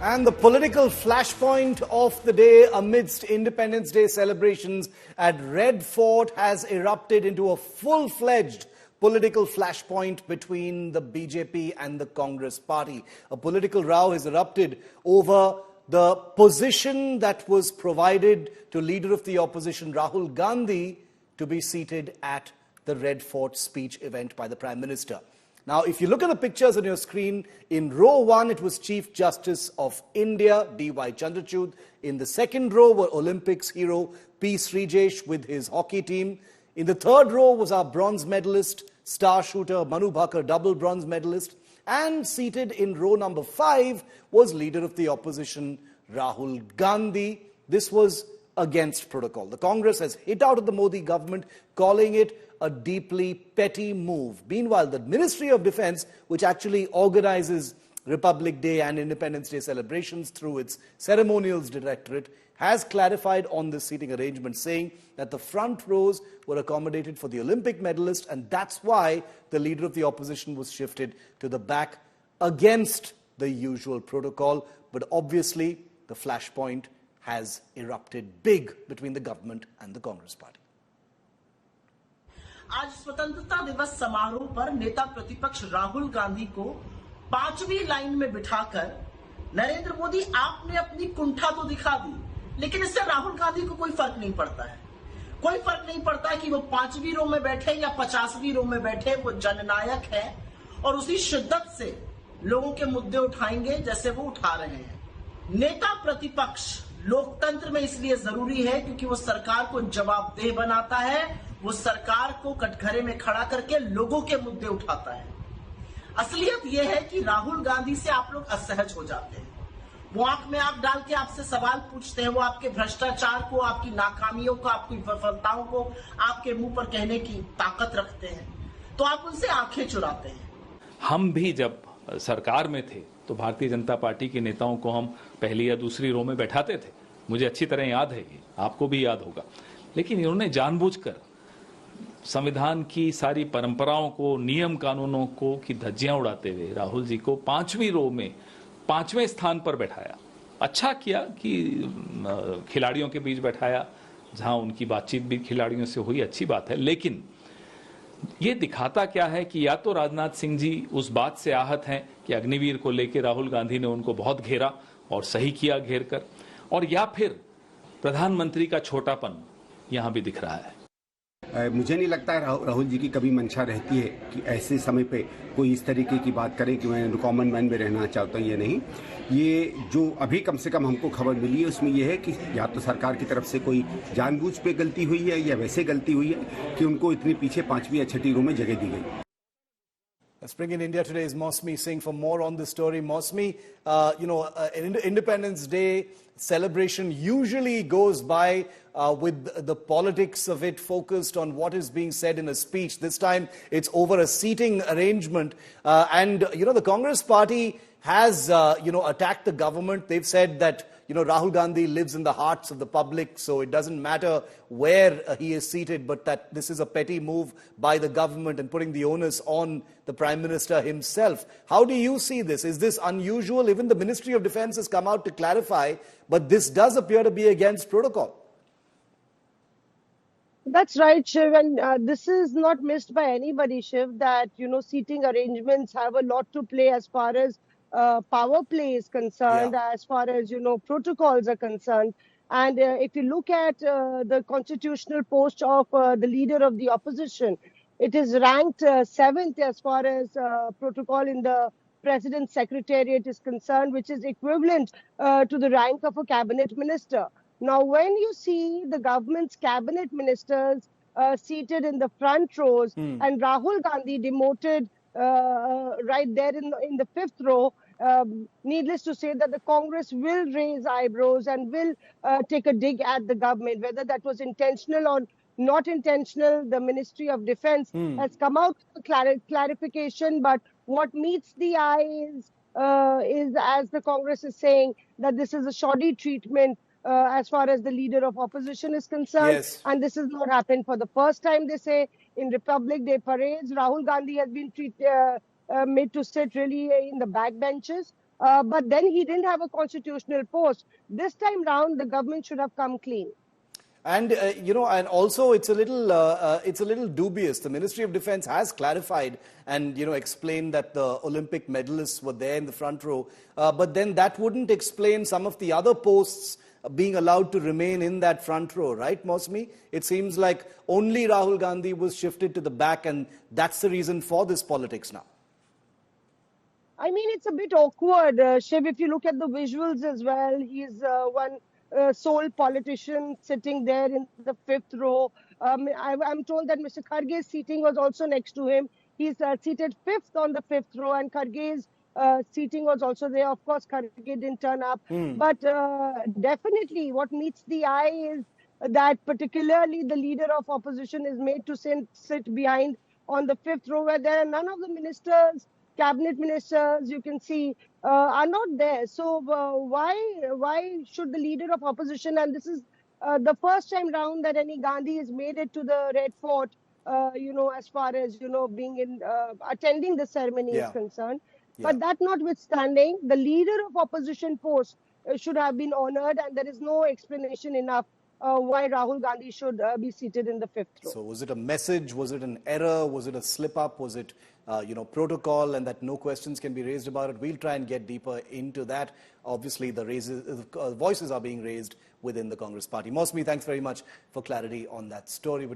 And the political flashpoint of the day amidst Independence Day celebrations at Red Fort has erupted into a full-fledged political flashpoint between the BJP and the Congress party. A political row has erupted over the position that was provided to Leader of the Opposition Rahul Gandhi to be seated at the Red Fort speech event by the Prime Minister. Now, if you look at the pictures on your screen, in row 1, it was Chief Justice of India, D.Y. Chandrachud. In the second row were Olympics hero P. Srijesh with his hockey team. In the third row was our bronze medalist, star shooter Manu Bhaker, double bronze medalist. And seated in row number 5 was Leader of the Opposition, Rahul Gandhi. This was against protocol. The Congress has hit out at the Modi government, calling it a deeply petty move. Meanwhile, the Ministry of Defence, which actually organizes Republic Day and Independence Day celebrations through its Ceremonials Directorate, has clarified on this seating arrangement, saying that the front rows were accommodated for the Olympic medalist, and that's why the Leader of the Opposition was shifted to the back against the usual protocol. But obviously, the flashpoint has erupted big between the government and the Congress party. आज स्वतंत्रता दिवस समारोह पर नेता प्रतिपक्ष राहुल गांधी को 5वीं line में बिठाकर नरेंद्र मोदी आपने अपनी कुंठा तो दिखा दी, लेकिन इससे राहुल गांधी को कोई फर्क नहीं पड़ता है। कोई फर्क नहीं पड़ता कि वो 5वीं रो में बैठे या 50वीं रो में बैठे, वो जननायक है और उसी शिद्दत से लोगों के मुद्दे उठाएंगे जैसे वो उठा रहे हैं। नेता प्रतिपक्ष लोकतंत्र में इसलिए जरूरी है क्योंकि वो सरकार को जवाबदेह बनाता है, वो सरकार को कटघरे में खड़ा करके लोगों के मुद्दे उठाता है। असलियत यह है कि राहुल गांधी से आप लोग असहज हो जाते हैं। वो आंख में आंख डाल के आपसे सवाल पूछते हैं, वो आपके भ्रष्टाचार को, आपकी नाकामियों को, आपकी विफलताओं को आपके मुंह पर कहने की ताकत रखते हैं, तो आप उनसे आंखें चुराते हैं। हम भी जब सरकार में थे तो भारतीय जनता पार्टी के नेताओं को हम पहली या दूसरी रो में बैठाते थे। मुझे अच्छी तरह याद है, ये आपको भी याद होगा। लेकिन इन्होंने जानबूझकर संविधान की सारी परंपराओं को, नियम कानूनों को की धज्जियां उड़ाते हुए राहुल जी को 5वीं रो में 5वें स्थान पर बैठाया। अच्छा किया कि खिलाड़ियों के बीच बैठाया, जहां उनकी बातचीत भी खिलाड़ियों से हुई, अच्छी बात है। लेकिन ये दिखाता क्या है कि या तो राजनाथ सिंह जी उस बात से आहत हैं कि अग्निवीर को लेकर राहुल गांधी ने उनको बहुत घेरा और सही किया घेर कर, और या फिर प्रधानमंत्री का छोटापन यहां भी दिख रहा है। मुझे नहीं लगता है राहुल जी की कभी मंशा रहती है कि ऐसे समय पे कोई इस तरीके की बात करे कि मैं कॉमन मैन में रहना चाहता हूँ। ये नहीं, ये जो अभी कम से कम हमको खबर मिली है उसमें यह है कि या तो सरकार की तरफ से कोई जानबूझ पे गलती हुई है या वैसे गलती हुई है कि उनको इतनी पीछे 5वीं या 6वीं रो में जगह दी गई। Spring in India today is Mosmi Singh for more on this story. Mosmi, Independence Day celebration usually goes by with the politics of it focused on what is being said in a speech. This time it's over a seating arrangement. The Congress party has, attacked the government. They've said that, Rahul Gandhi lives in the hearts of the public, so it doesn't matter where he is seated, but that this is a petty move by the government and putting the onus on the Prime Minister himself. How do you see this? Is this unusual? Even the Ministry of Defence has come out to clarify, but this does appear to be against protocol. That's right, Shiv, and this is not missed by anybody, Shiv, that, seating arrangements have a lot to play as far as power play is concerned, as far as, protocols are concerned. And if you look at the constitutional post of the Leader of the Opposition, it is ranked 7th as far as protocol in the President's Secretariat is concerned, which is equivalent to the rank of a cabinet minister. Now, when you see the government's cabinet ministers seated in the front rows and Rahul Gandhi demoted right there in the 5th row, needless to say that the Congress will raise eyebrows and will take a dig at the government. Whether that was intentional or not intentional, the Ministry of Defence has come out with clarification, but what meets the eye is, as the Congress is saying, that this is a shoddy treatment as far as the Leader of Opposition is concerned. Yes. And this has not happened for the first time. They say in Republic Day parades, Rahul Gandhi has been made to sit really in the back benches. but then he didn't have a constitutional post. This time round, the government should have come clean. And and also it's a little dubious. The Ministry of Defence has clarified and explained that the Olympic medalists were there in the front row, but then that wouldn't explain some of the other posts being allowed to remain in that front row, right, Mosmi? It seems like only Rahul Gandhi was shifted to the back, and that's the reason for this politics now. I mean, it's a bit awkward, Shiv. If you look at the visuals as well, he's one sole politician sitting there in the fifth row. I'm told that Mr. Kharge's seating was also next to him. He's seated fifth on the fifth row, and Kharge's seating was also there. Of course, Kharge didn't turn up. But definitely what meets the eye is that particularly the leader of opposition is made to sit behind on the fifth row, where there are none of the ministers, cabinet ministers, you can see, are not there. So why should the leader of opposition, and this is the first time round that any Gandhi has made it to the Red Fort, as far as, being in, attending the ceremony is concerned. But that notwithstanding, the leader of opposition post should have been honored, and there is no explanation enough why Rahul Gandhi should be seated in the fifth row. So was it a message? Was it an error? Was it a slip-up? Was it, protocol, and that no questions can be raised about it? We'll try and get deeper into that. Obviously, the voices are being raised within the Congress party. Mosmi, thanks very much for clarity on that story.